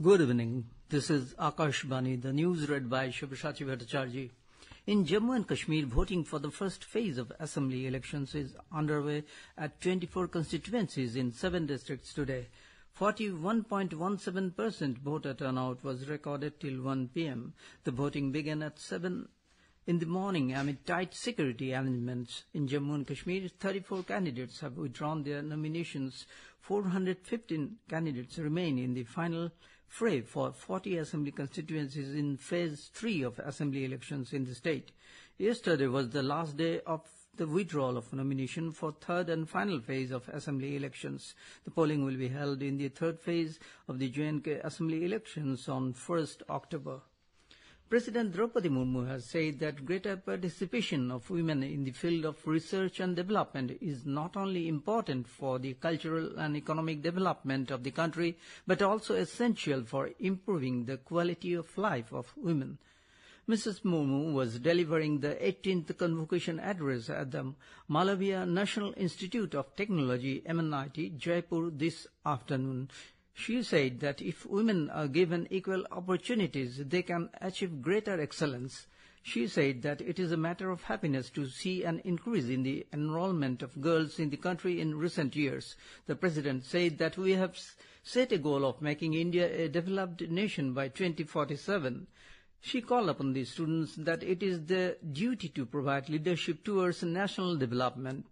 Good evening. This is Akashvani, the news read by Shubhashati Bhattacharjee. In Jammu and Kashmir, voting for the first phase of assembly elections is underway at 24 constituencies in 7 districts today. 41.17% voter turnout was recorded till 1 p.m. The voting began at 7 in the morning amid tight security arrangements. In Jammu and Kashmir, 34 candidates have withdrawn their nominations. 415 candidates remain in the final fray for 40 assembly constituencies in Phase 3 of assembly elections in the state. Yesterday was the last day of the withdrawal of nomination for third and final phase of assembly elections. The polling will be held in the third phase of the J&K assembly elections on 1st October. President Draupadi Murmu has said that greater participation of women in the field of research and development is not only important for the cultural and economic development of the country, but also essential for improving the quality of life of women. Mrs. Murmu was delivering the 18th convocation address at the Malviya National Institute of Technology, MNIT, Jaipur this afternoon. She said that if women are given equal opportunities, they can achieve greater excellence. She said that it is a matter of happiness to see an increase in the enrollment of girls in the country in recent years. The President said that we have set a goal of making India a developed nation by 2047. She called upon the students that it is their duty to provide leadership towards national development.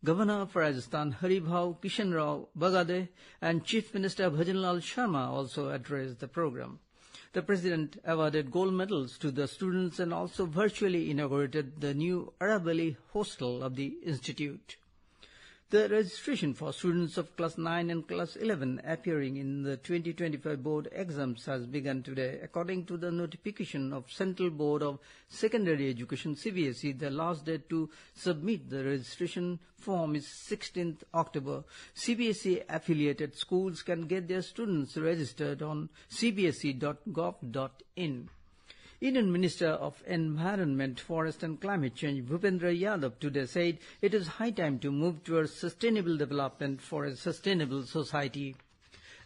Governor of Rajasthan Haribhau Kishan Rao Bagade and Chief Minister Bhajanlal Sharma also addressed the program. The President awarded gold medals to the students and also virtually inaugurated the new Arabali hostel of the institute. The registration for students of Class 9 and Class 11 appearing in the 2025 board exams has begun today. According to the notification of Central Board of Secondary Education CBSE, the last date to submit the registration form is 16th October. CBSE affiliated schools can get their students registered on cbse.gov.in. Indian Minister of Environment, Forest and Climate Change, Bhupendra Yadav, today said it is high time to move towards sustainable development for a sustainable society.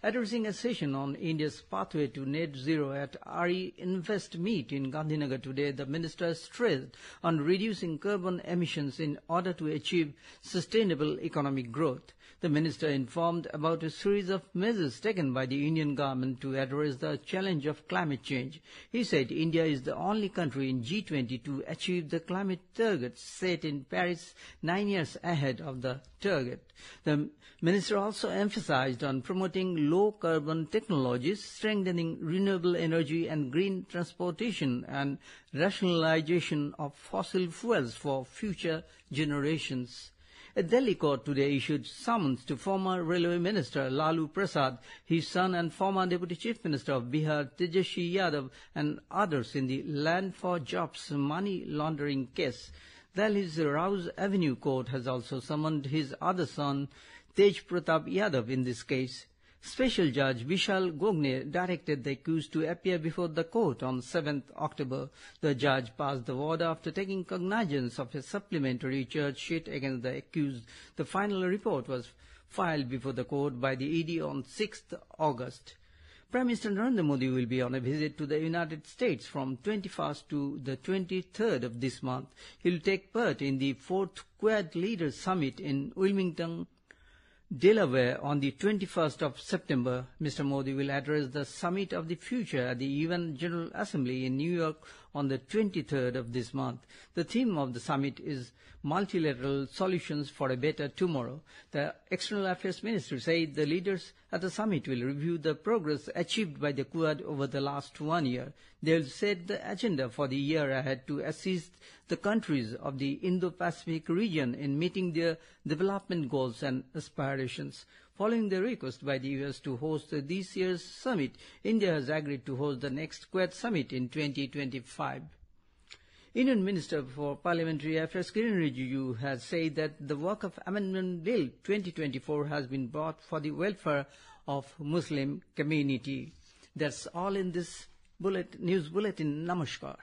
Addressing a session on India's pathway to net zero at RE Invest Meet in Gandhinagar today, the minister stressed on reducing carbon emissions in order to achieve sustainable economic growth. The minister informed about a series of measures taken by the Indian government to address the challenge of climate change. He said India is the only country in G20 to achieve the climate targets set in Paris 9 years ahead of the target. The minister also emphasized on promoting low-carbon technologies, strengthening renewable energy and green transportation, and rationalization of fossil fuels for future generations. A Delhi court today issued summons to former Railway Minister Lalu Prasad, his son and former Deputy Chief Minister of Bihar Tejashi Yadav, and others in the Land for Jobs money laundering case. Delhi's Rouse Avenue Court has also summoned his other son, Tej Pratap Yadav, in this case. Special Judge Vishal Gogne directed the accused to appear before the court on 7th October. The judge passed the order after taking cognizance of a supplementary charge sheet against the accused. The final report was filed before the court by the ED on 6th August. Prime Minister Narendra Modi will be on a visit to the United States from 21st to the 23rd of this month. He will take part in the 4th Quad Leaders Summit in Wilmington, Delaware on the 21st of September. Mr. Modi will address the Summit of the Future at the UN General Assembly in New York on the 23rd of this month. The theme of the summit is Multilateral Solutions for a Better Tomorrow. The External Affairs Ministry said the leaders at the summit will review the progress achieved by the Quad over the last 1 year. They will set the agenda for the year ahead to assist the countries of the Indo-Pacific region in meeting their development goals and aspirations. Following the request by the US to host this year's summit, India has agreed to host the next Quad summit in 2025. Indian Minister for Parliamentary Affairs Kiren Rijiju has said that the work of Amendment Bill 2024 has been brought for the welfare of Muslim community. That's all in this news bulletin. Namaskar.